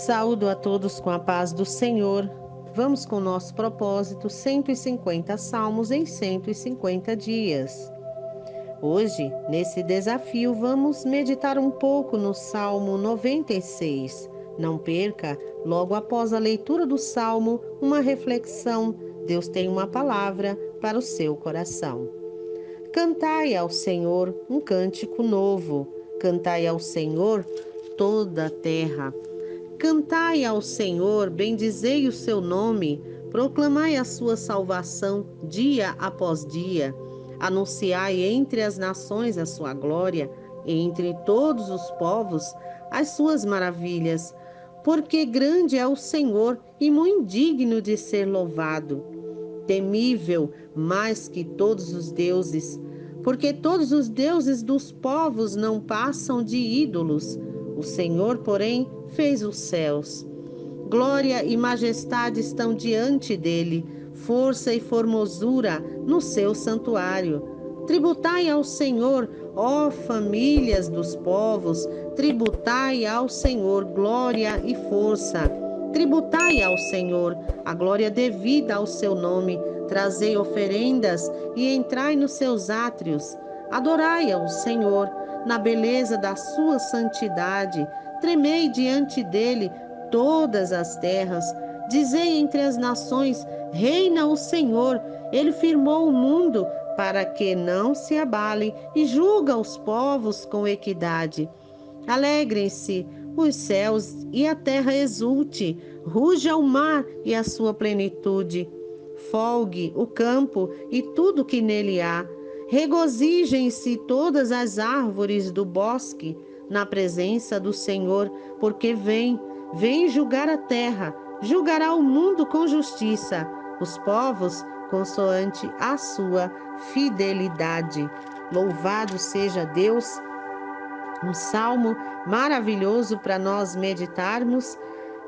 Saúdo a todos com a paz do Senhor. Vamos com o nosso propósito, 150 salmos em 150 dias. Hoje, nesse desafio, vamos meditar um pouco no Salmo 96. Não perca, logo após a leitura do Salmo, uma reflexão. Deus tem uma palavra para o seu coração. Cantai ao Senhor um cântico novo. Cantai ao Senhor toda a terra. Cantai ao Senhor, bendizei o seu nome, proclamai a sua salvação dia após dia. Anunciai entre as nações a sua glória, entre todos os povos as suas maravilhas. Porque grande é o Senhor e muito digno de ser louvado. Temível mais que todos os deuses, porque todos os deuses dos povos não passam de ídolos. O Senhor, porém, fez os céus. Glória e majestade estão diante dele, força e formosura no seu santuário. Tributai ao Senhor, ó famílias dos povos, tributai ao Senhor glória e força. Tributai ao Senhor a glória devida ao seu nome, trazei oferendas e entrai nos seus átrios. Adorai ao Senhor na beleza da sua santidade, tremei diante dele todas as terras. Dizei entre as nações, reina o Senhor, ele firmou o mundo para que não se abale e julga os povos com equidade. Alegrem-se os céus e a terra exulte, ruja o mar e a sua plenitude. Folgue o campo e tudo que nele há. Regozijem-se todas as árvores do bosque na presença do Senhor, porque vem julgar a terra, julgará o mundo com justiça, os povos consoante a sua fidelidade. Louvado seja Deus. Um salmo maravilhoso para nós meditarmos.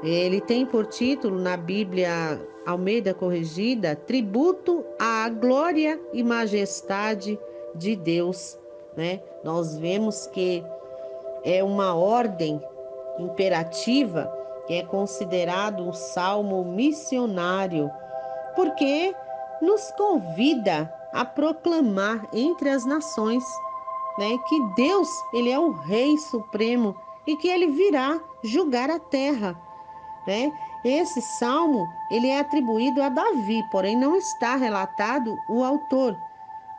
Ele tem por título na Bíblia Almeida Corrigida, Tributo à Glória e Majestade de Deus, né? Nós vemos que é uma ordem imperativa, que é considerado um salmo missionário, porque nos convida a proclamar entre as nações, né, que Deus, ele é o Rei Supremo e que ele virá julgar a terra, né? Esse salmo, ele é atribuído a Davi, porém não está relatado o autor,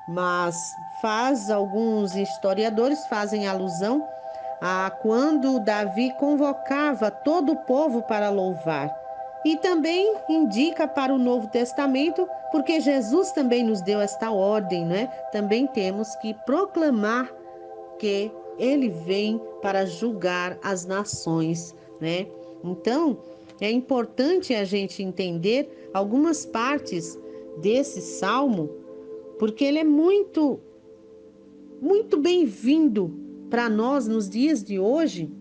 mas alguns historiadores fazem alusão a quando Davi convocava todo o povo para louvar. E também indica para o Novo Testamento, porque Jesus também nos deu esta ordem, né? Também temos que proclamar que ele vem para julgar as nações, né? Então, é importante a gente entender algumas partes desse salmo, porque ele é muito bem-vindo para nós nos dias de hoje,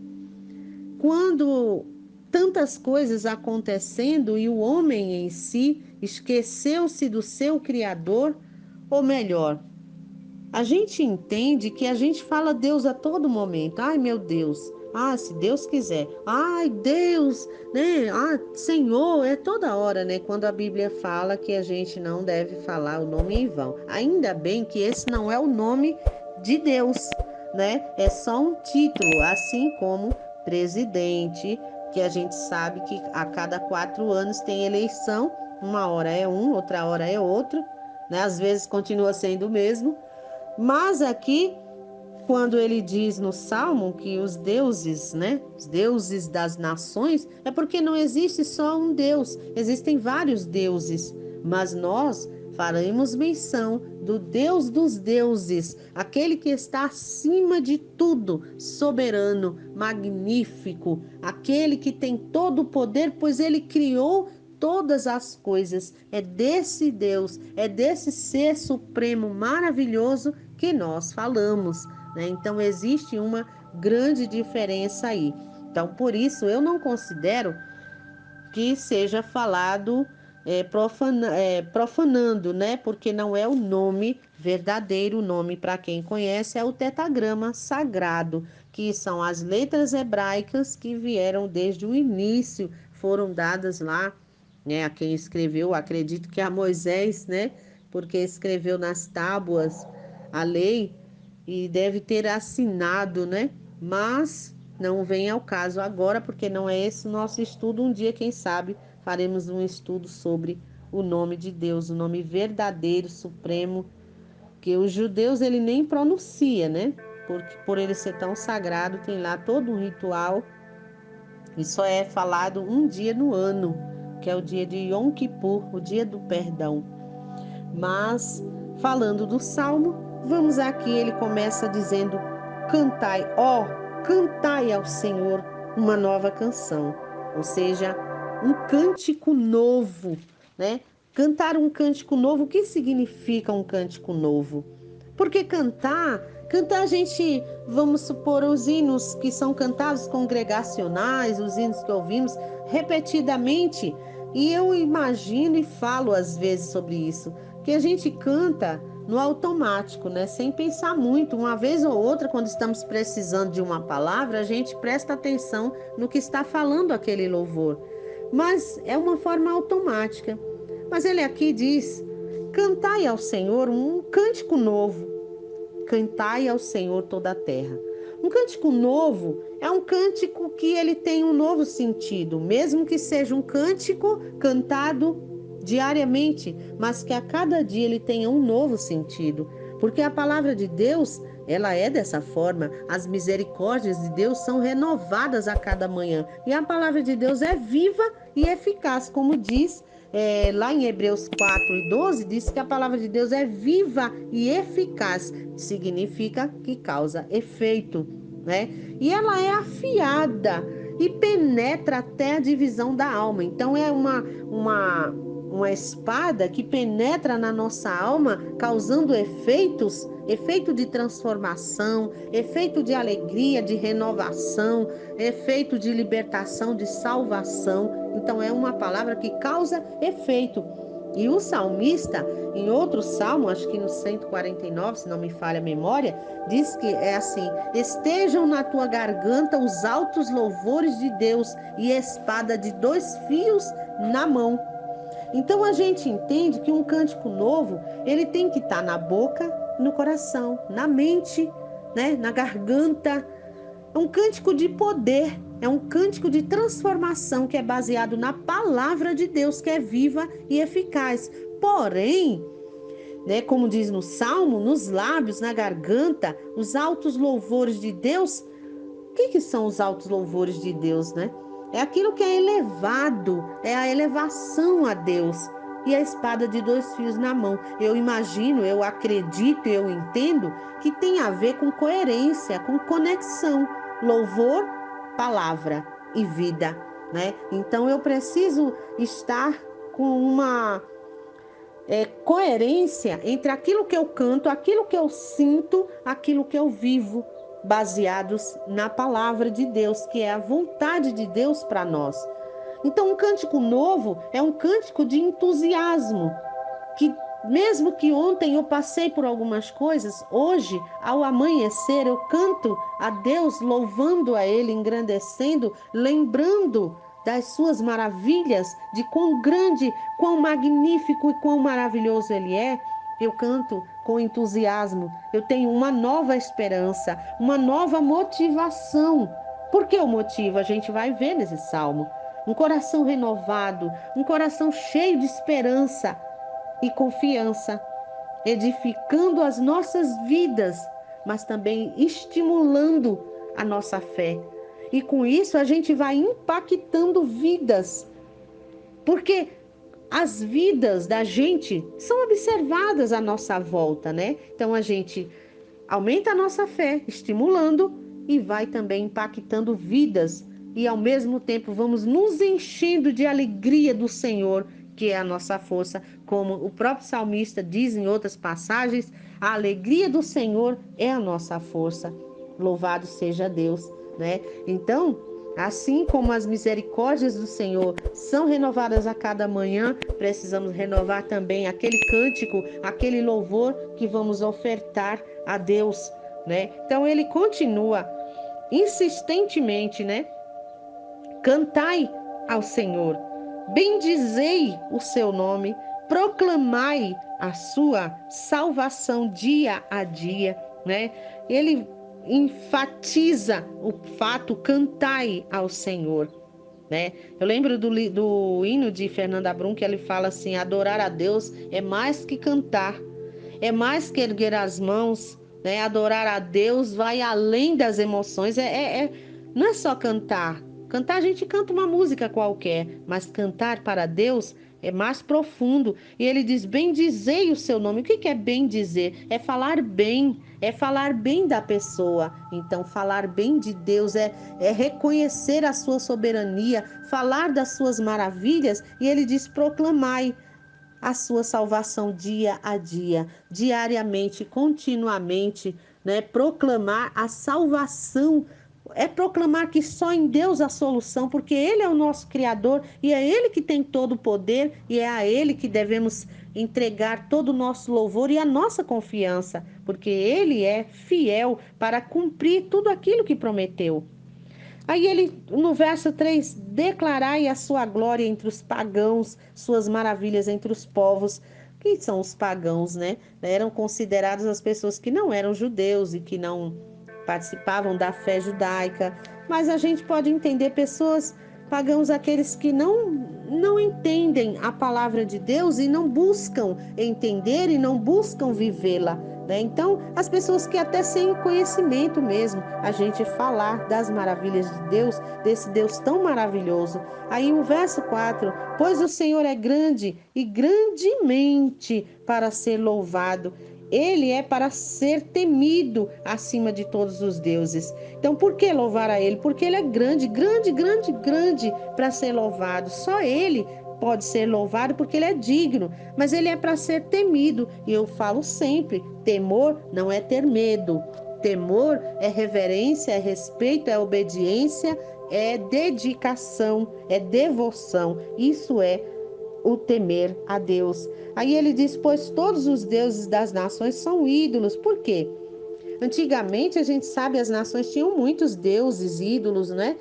quando tantas coisas acontecendo e o homem em si esqueceu-se do seu Criador, ou melhor, a gente entende que a gente fala Deus a todo momento. Ai, meu Deus. Ah, se Deus quiser. Ai, Deus, né? Ah, Senhor, é toda hora, né? Quando a Bíblia fala que a gente não deve falar o nome em vão. Ainda bem que esse não é o nome de Deus, né? É só um título, assim como presidente, que a gente sabe que a cada 4 anos tem eleição. Uma hora é um, outra hora é outro, né? Às vezes continua sendo o mesmo. Mas aqui, quando ele diz no Salmo que os deuses, né, os deuses das nações, é porque não existe só um Deus, existem vários deuses, mas nós faremos menção do Deus dos deuses, aquele que está acima de tudo, soberano, magnífico, aquele que tem todo o poder, pois ele criou todas as coisas. É desse Deus, é desse ser supremo maravilhoso que nós falamos, né? Então existe uma grande diferença aí. Então por isso eu não considero que seja falado profanando, né? Porque não é o nome verdadeiro. O nome, para quem conhece, é o tetagrama sagrado, que são as letras hebraicas que vieram desde o início, foram dadas lá, né? A quem escreveu, acredito que a Moisés, né? Porque escreveu nas tábuas a lei e deve ter assinado, né? Mas não vem ao caso agora, porque não é esse o nosso estudo. Um dia, quem sabe, faremos um estudo sobre o nome de Deus, o nome verdadeiro, supremo, que os judeus ele nem pronuncia, né? Porque por ele ser tão sagrado, tem lá todo um ritual e só é falado um dia no ano, que é o dia de Yom Kippur, o dia do perdão. Mas falando do Salmo, vamos aqui, ele começa dizendo: cantai, ó, cantai ao Senhor uma nova canção, ou seja, um cântico novo, né? Cantar um cântico novo, o que significa um cântico novo? Porque cantar a gente, vamos supor, os hinos que são cantados congregacionais, os hinos que ouvimos repetidamente, e eu imagino e falo às vezes sobre isso, que a gente canta no automático, né? Sem pensar muito. Uma vez ou outra, quando estamos precisando de uma palavra, a gente presta atenção no que está falando aquele louvor. Mas é uma forma automática. Mas ele aqui diz: cantai ao Senhor um cântico novo. Cantai ao Senhor toda a terra. Um cântico novo é um cântico que ele tem um novo sentido, mesmo que seja um cântico cantado diariamente, mas que a cada dia ele tenha um novo sentido, porque a palavra de Deus, ela é dessa forma. As misericórdias de Deus são renovadas a cada manhã, e a palavra de Deus é viva e eficaz, como diz lá em Hebreus 4:12, diz que a palavra de Deus é viva e eficaz, significa que causa efeito, né? E ela é afiada e penetra até a divisão da alma. Então é uma espada que penetra na nossa alma, causando efeito de transformação, efeito de alegria, de renovação, efeito de libertação, de salvação. Então é uma palavra que causa efeito. E o salmista, em outro salmo, acho que no 149, se não me falha a memória, diz que é assim: estejam na tua garganta os altos louvores de Deus e espada de 2 fios na mão. Então a gente entende que um cântico novo, ele tem que estar na boca, no coração, na mente, né, na garganta. É um cântico de poder, é um cântico de transformação que é baseado na palavra de Deus, que é viva e eficaz. Porém, né, como diz no Salmo, nos lábios, na garganta, os altos louvores de Deus. O que são os altos louvores de Deus, né? É aquilo que é elevado, é a elevação a Deus. E a espada de 2 fios na mão. Eu imagino, eu acredito, eu entendo que tem a ver com coerência, com conexão. Louvor, palavra e vida, né? Então eu preciso estar com uma coerência entre aquilo que eu canto, aquilo que eu sinto, aquilo que eu vivo, baseados na palavra de Deus, que é a vontade de Deus para nós. Então, um cântico novo é um cântico de entusiasmo, que mesmo que ontem eu passei por algumas coisas, hoje, ao amanhecer, eu canto a Deus, louvando a Ele, engrandecendo, lembrando das suas maravilhas, de quão grande, quão magnífico e quão maravilhoso Ele é. Eu canto com entusiasmo, eu tenho uma nova esperança, uma nova motivação. Por que o motivo? A gente vai ver nesse salmo. Um coração renovado, um coração cheio de esperança e confiança, edificando as nossas vidas, mas também estimulando a nossa fé. E com isso a gente vai impactando vidas, porque as vidas da gente são observadas à nossa volta, né? Então a gente aumenta a nossa fé, estimulando e vai também impactando vidas e ao mesmo tempo vamos nos enchendo de alegria do Senhor, que é a nossa força, como o próprio salmista diz em outras passagens, a alegria do Senhor é a nossa força. Louvado seja Deus, né? Então, Assim como as misericórdias do Senhor são renovadas a cada manhã, precisamos renovar também aquele cântico, aquele louvor que vamos ofertar a Deus, né? Então ele continua insistentemente, né? Cantai ao Senhor, bendizei o seu nome, proclamai a sua salvação dia a dia, né? Ele enfatiza o fato, cantai ao Senhor, né? Eu lembro do hino de Fernanda Brum, que ele fala assim: adorar a Deus é mais que cantar, é mais que erguer as mãos, né? Adorar a Deus vai além das emoções, não é só cantar. Cantar, a gente canta uma música qualquer, mas cantar para Deus é mais profundo. E ele diz: bendizei o seu nome. O que é bem dizer? É falar bem da pessoa. Então, falar bem de Deus é reconhecer a sua soberania, falar das suas maravilhas. E ele diz: proclamai a sua salvação dia a dia, diariamente, continuamente, né? Proclamar a salvação é proclamar que só em Deus há solução, porque Ele é o nosso Criador e é Ele que tem todo o poder e é a Ele que devemos entregar todo o nosso louvor e a nossa confiança, porque Ele é fiel para cumprir tudo aquilo que prometeu. Aí ele, no verso 3, declarai a sua glória entre os pagãos, suas maravilhas entre os povos. Quem são os pagãos, né? Eram considerados as pessoas que não eram judeus e que não participavam da fé judaica. Mas a gente pode entender pessoas pagãos, aqueles que não entendem a palavra de Deus e não buscam entender e não buscam vivê-la, né? Então, as pessoas que até sem conhecimento mesmo, a gente falar das maravilhas de Deus, desse Deus tão maravilhoso. Aí o verso 4, pois o Senhor é grande e grandemente para ser louvado. Ele é para ser temido acima de todos os deuses. Então, por que louvar a Ele? Porque Ele é grande, grande, grande, grande para ser louvado. Só Ele pode ser louvado porque Ele é digno, mas Ele é para ser temido. E eu falo sempre, temor não é ter medo. Temor é reverência, é respeito, é obediência, é dedicação, é devoção. Isso é o temer a Deus. Aí ele diz: pois todos os deuses das nações são ídolos. Por quê? Antigamente, a gente sabe, as nações tinham muitos deuses, ídolos, né?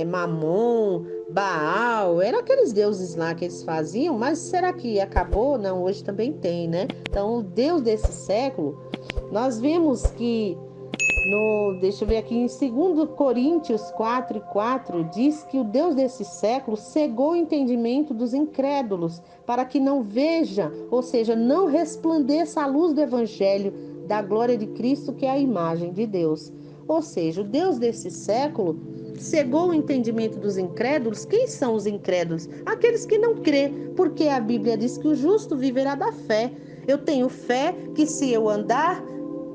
Mamon, Baal, eram aqueles deuses lá que eles faziam, mas será que acabou? Não, hoje também tem, né? Então, o Deus desse século, nós vemos que deixa eu ver aqui, em 2 Coríntios 4:4, diz que o Deus desse século cegou o entendimento dos incrédulos, para que não veja, ou seja, não resplandeça a luz do evangelho da glória de Cristo, que é a imagem de Deus. Ou seja, o Deus desse século cegou o entendimento dos incrédulos. Quem são os incrédulos? Aqueles que não crê, porque a Bíblia diz que o justo viverá da fé. Eu tenho fé que se eu andar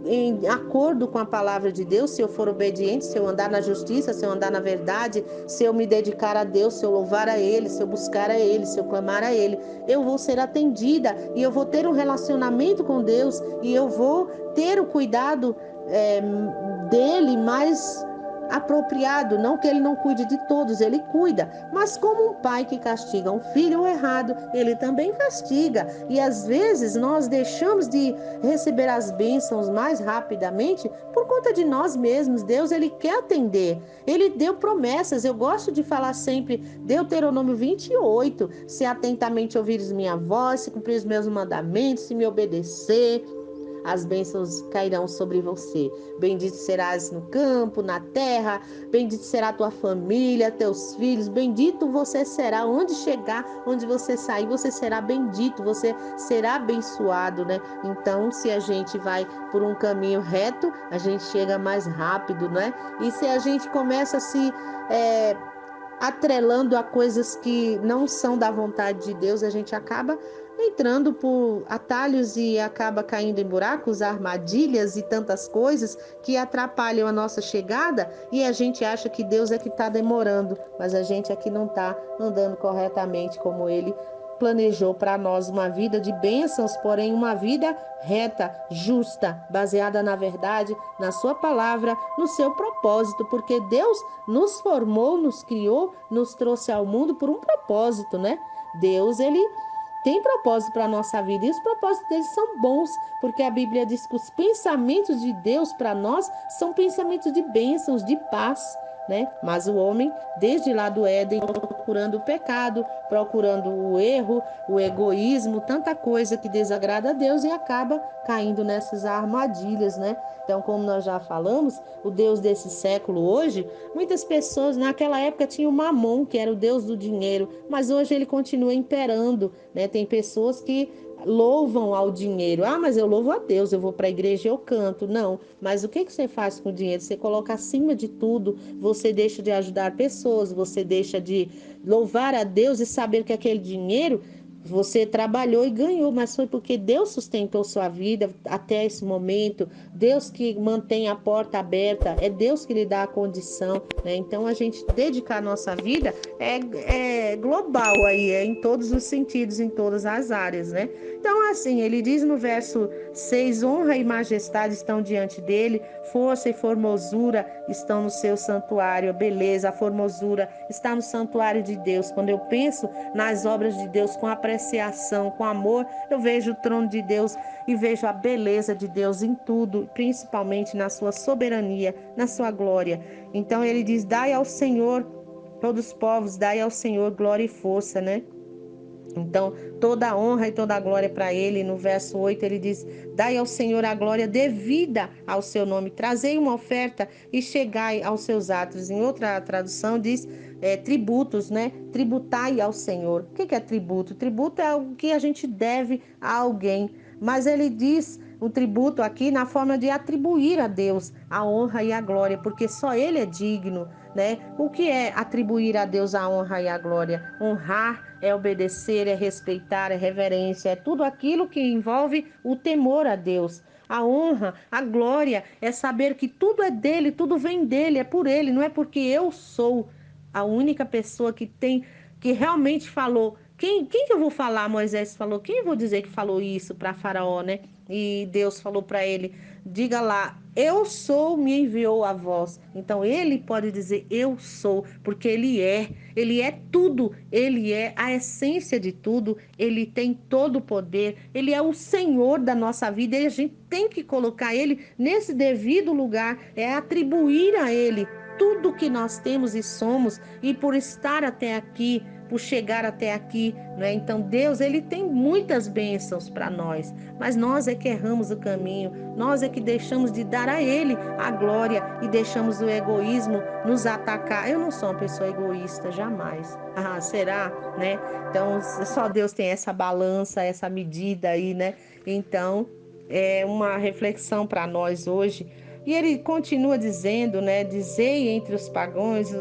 em acordo com a palavra de Deus, se eu for obediente, se eu andar na justiça, se eu andar na verdade, se eu me dedicar a Deus, se eu louvar a Ele, se eu buscar a Ele, se eu clamar a Ele, eu vou ser atendida e eu vou ter um relacionamento com Deus e eu vou ter o cuidado dele mais apropriado. Não que ele não cuide de todos, ele cuida, mas como um pai que castiga um filho errado, ele também castiga. E às vezes nós deixamos de receber as bênçãos mais rapidamente por conta de nós mesmos. Deus, ele quer atender, ele deu promessas. Eu gosto de falar sempre Deuteronômio 28, se atentamente ouvires minha voz, se cumprir os meus mandamentos, se me obedecer, as bênçãos cairão sobre você. Bendito serás no campo, na terra, bendito será a tua família, teus filhos, bendito você será onde chegar, onde você sair, você será bendito, você será abençoado, né? Então, se a gente vai por um caminho reto, a gente chega mais rápido, né? E se a gente começa a se atrelando a coisas que não são da vontade de Deus, a gente acaba entrando por atalhos e acaba caindo em buracos, armadilhas e tantas coisas que atrapalham a nossa chegada, e a gente acha que Deus é que está demorando, mas a gente aqui não está andando corretamente como Ele planejou para nós uma vida de bênçãos, porém uma vida reta, justa, baseada na verdade, na sua palavra, no seu propósito, porque Deus nos formou, nos criou, nos trouxe ao mundo por um propósito, né? Deus, ele tem propósito para a nossa vida e os propósitos deles são bons, porque a Bíblia diz que os pensamentos de Deus para nós são pensamentos de bênçãos, de paz, né? Mas o homem, desde lá do Éden, procurando o pecado, procurando o erro, o egoísmo, tanta coisa que desagrada a Deus e acaba caindo nessas armadilhas, né? Então, como nós já falamos, o Deus desse século hoje, muitas pessoas naquela época tinham o Mamon, que era o Deus do dinheiro, mas hoje ele continua imperando, né? Tem pessoas que louvam ao dinheiro. Ah, mas eu louvo a Deus, eu vou para a igreja e eu canto. Não, mas o que você faz com o dinheiro? Você coloca acima de tudo, você deixa de ajudar pessoas, você deixa de louvar a Deus e saber que aquele dinheiro você trabalhou e ganhou, mas foi porque Deus sustentou sua vida até esse momento. Deus que mantém a porta aberta, é Deus que lhe dá a condição, né? Então a gente dedicar a nossa vida é global aí, é em todos os sentidos, em todas as áreas, né? Então assim, ele diz no verso 6, honra e majestade estão diante dele, força e formosura estão no seu santuário, a beleza, a formosura está no santuário de Deus. Quando eu penso nas obras de Deus com apreciação, com amor, eu vejo o trono de Deus e vejo a beleza de Deus em tudo, principalmente na sua soberania, na sua glória. Então ele diz, dai ao Senhor, todos os povos, dai ao Senhor glória e força, né? Então, toda a honra e toda a glória para ele. No verso 8 ele diz, dai ao Senhor a glória devida ao seu nome, trazei uma oferta e chegai aos seus atos. Em outra tradução diz tributos, né? Tributai ao Senhor. O que é tributo? Tributo é algo que a gente deve a alguém, mas ele diz o tributo aqui na forma de atribuir a Deus a honra e a glória, porque só ele é digno, né? O que é atribuir a Deus a honra e a glória? Honrar é obedecer, é respeitar, é reverência, é tudo aquilo que envolve o temor a Deus. A honra, a glória é saber que tudo é dele, tudo vem dele, é por ele, não é porque eu sou a única pessoa que tem, que realmente falou. Quem que eu vou falar? Moisés falou. Quem eu vou dizer que falou isso para Faraó, né? E Deus falou para ele: diga lá, eu sou, me enviou a voz. Então ele pode dizer eu sou, porque ele é tudo, ele é a essência de tudo, ele tem todo o poder, ele é o Senhor da nossa vida e a gente tem que colocar ele nesse devido lugar, é atribuir a ele tudo que nós temos e somos, e por estar até aqui, por chegar até aqui, né? Então Deus, ele tem muitas bênçãos para nós, mas nós é que erramos o caminho, nós é que deixamos de dar a ele a glória e deixamos o egoísmo nos atacar. Eu não sou uma pessoa egoísta, jamais. Ah, será, né? Então só Deus tem essa balança, essa medida aí, né? Então é uma reflexão para nós hoje. E ele continua dizendo, né? Dizei entre os pagãos,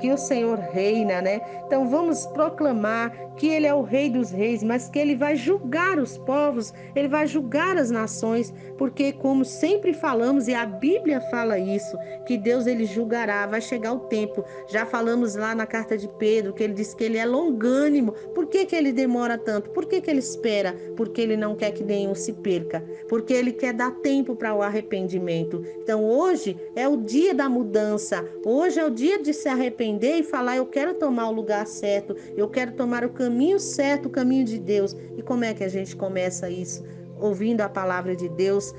que o Senhor reina, né? Então vamos proclamar que ele é o Rei dos Reis, mas que ele vai julgar os povos, ele vai julgar as nações, porque como sempre falamos e a Bíblia fala isso, que Deus ele julgará, vai chegar o tempo. Já falamos lá na carta de Pedro que ele diz que ele é longânimo. Por que ele demora tanto? Por que ele espera? Porque ele não quer que nenhum se perca, porque ele quer dar tempo para o arrependimento. Então hoje é o dia da mudança, hoje é o dia de se arrepender e falar, eu quero tomar o lugar certo, eu quero tomar o caminho certo, o caminho de Deus. E como é que a gente começa isso? Ouvindo a palavra de Deus,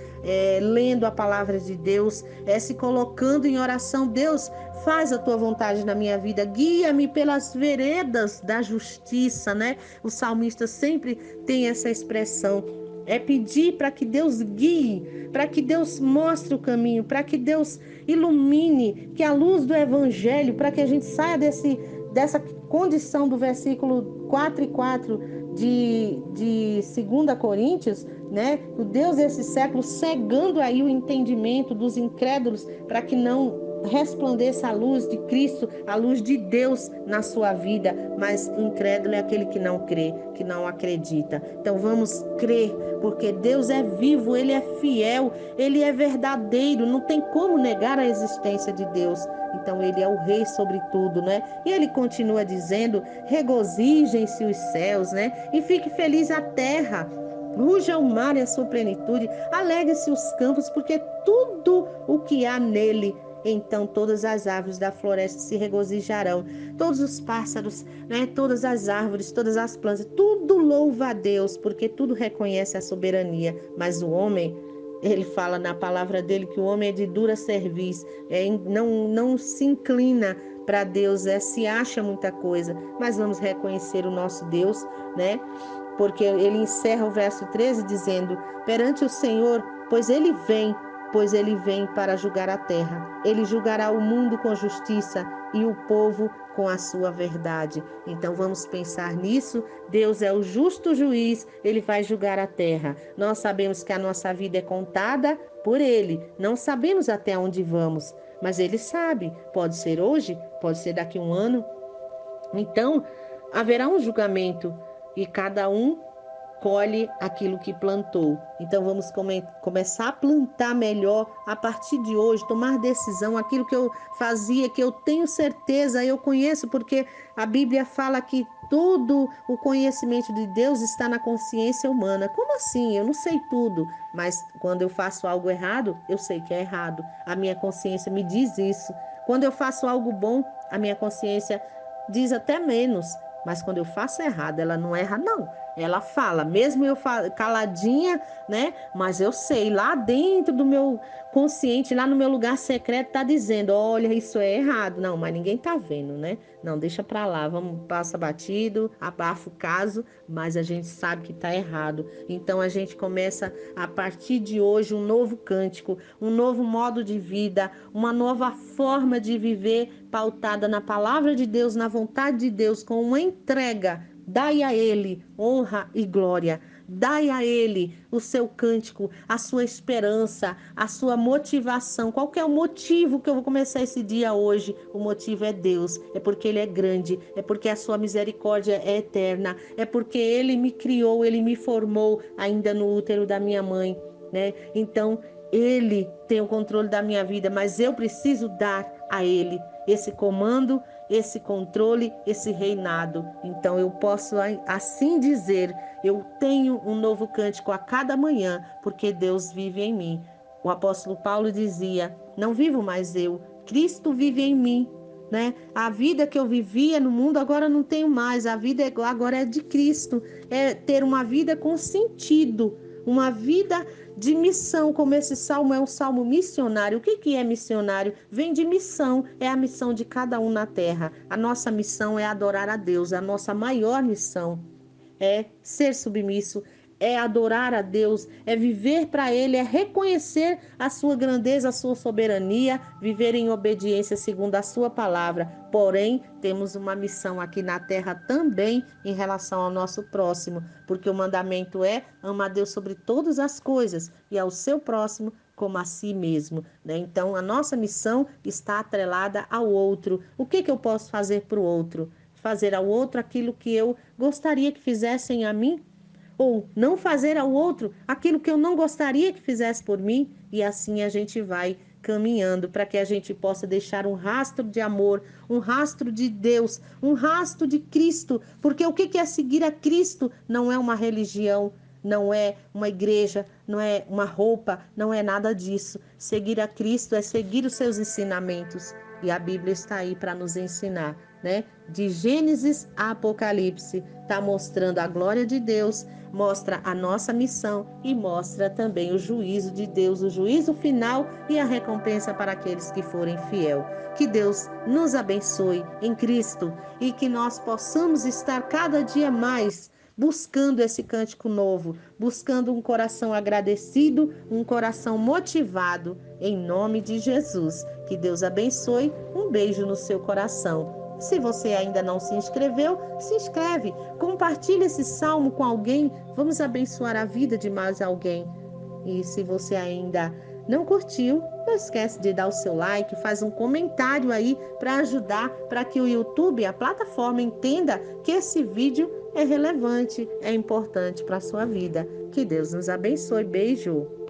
lendo a palavra de Deus, se colocando em oração. Deus, faz a tua vontade na minha vida, guia-me pelas veredas da justiça, né? O salmista sempre tem essa expressão, é pedir para que Deus guie, para que Deus mostre o caminho, para que Deus ilumine, que a luz do evangelho, para que a gente saia dessa condição do versículo 4 e 4 de 2 Coríntios, né? O Deus desse século cegando aí o entendimento dos incrédulos para que não resplandeça a luz de Cristo, a luz de Deus na sua vida, mas incrédulo é aquele que não crê, que não acredita. Então vamos crer, porque Deus é vivo, Ele é fiel, Ele é verdadeiro, não tem como negar a existência de Deus. Então Ele é o rei sobre tudo, né? E Ele continua dizendo, regozijem-se os céus, né? E fique feliz a terra. Ruja o mar e a sua plenitude, alegre-se os campos, porque tudo o que há nele, então todas as árvores da floresta se regozijarão, todos os pássaros, né, todas as árvores, todas as plantas, tudo louva a Deus, porque tudo reconhece a soberania. Mas o homem, ele fala na palavra dele que o homem é de dura cerviz, não se inclina para Deus, se acha muita coisa, mas vamos reconhecer o nosso Deus, né? Porque ele encerra o verso 13 dizendo, perante o Senhor, pois ele vem para julgar a terra. Ele julgará o mundo com justiça e o povo com a sua verdade. Então vamos pensar nisso. Deus é o justo juiz, ele vai julgar a terra. Nós sabemos que a nossa vida é contada por ele. Não sabemos até onde vamos, mas ele sabe. Pode ser hoje, pode ser daqui a um ano. Então haverá um julgamento e cada um colhe aquilo que plantou. Então vamos começar a plantar melhor a partir de hoje, tomar decisão, aquilo que eu fazia, que eu tenho certeza, eu conheço, porque a Bíblia fala que todo o conhecimento de Deus está na consciência humana. Como assim? Eu não sei tudo, mas quando eu faço algo errado, eu sei que é errado. A minha consciência me diz isso. Quando eu faço algo bom, a minha consciência diz até menos. Mas quando eu faço errado, ela não erra, não. Ela fala, mesmo eu caladinha, né? Mas eu sei, lá dentro do meu consciente, lá no meu lugar secreto, tá dizendo, olha, isso é errado. Não, mas ninguém tá vendo, né? Não, deixa pra lá, vamos, passa batido, abafa o caso, mas a gente sabe que tá errado. Então a gente começa, a partir de hoje, um novo cântico, um novo modo de vida, uma nova forma de viver pautada na palavra de Deus, na vontade de Deus, com uma entrega. Dai a Ele honra e glória. Dai a Ele o seu cântico, a sua esperança, a sua motivação. Qual que é o motivo que eu vou começar esse dia hoje? O motivo é Deus. É porque Ele é grande. É porque a sua misericórdia é eterna. É porque Ele me criou, Ele me formou ainda no útero da minha mãe, né? Então, Ele tem o controle da minha vida, mas eu preciso dar a Ele esse comando, esse controle, esse reinado. Então eu posso assim dizer, eu tenho um novo cântico a cada manhã, porque Deus vive em mim. O apóstolo Paulo dizia, não vivo mais eu, Cristo vive em mim. Né? A vida que eu vivia no mundo agora não tenho mais, a vida agora é de Cristo, é ter uma vida com sentido, uma vida de missão, como esse salmo é um salmo missionário. O que é missionário? Vem de missão, é a missão de cada um na terra. A nossa missão é adorar a Deus, a nossa maior missão é ser submisso, é adorar a Deus, é viver para Ele, é reconhecer a sua grandeza, a sua soberania, viver em obediência segundo a sua palavra. Porém, temos uma missão aqui na terra também em relação ao nosso próximo, porque o mandamento é amar a Deus sobre todas as coisas e ao seu próximo como a si mesmo, né? Então, a nossa missão está atrelada ao outro. O que eu posso fazer para o outro? Fazer ao outro aquilo que eu gostaria que fizessem a mim? Ou não fazer ao outro aquilo que eu não gostaria que fizesse por mim? E assim a gente vai caminhando para que a gente possa deixar um rastro de amor, um rastro de Deus, um rastro de Cristo. Porque o que é seguir a Cristo? Não é uma religião, não é uma igreja, não é uma roupa, não é nada disso. Seguir a Cristo é seguir os seus ensinamentos. E a Bíblia está aí para nos ensinar, né? De Gênesis a Apocalipse, está mostrando a glória de Deus, mostra a nossa missão e mostra também o juízo de Deus, o juízo final e a recompensa para aqueles que forem fiel. Que Deus nos abençoe em Cristo e que nós possamos estar cada dia mais buscando esse cântico novo, buscando um coração agradecido, um coração motivado, em nome de Jesus. Que Deus abençoe, um beijo no seu coração. Se você ainda não se inscreveu, se inscreve, compartilhe esse salmo com alguém, vamos abençoar a vida de mais alguém. E se você ainda Não curtiu? Não esquece de dar o seu like, faz um comentário aí para ajudar, para que o YouTube, a plataforma, entenda que esse vídeo é relevante, é importante para a sua vida. Que Deus nos abençoe. Beijo!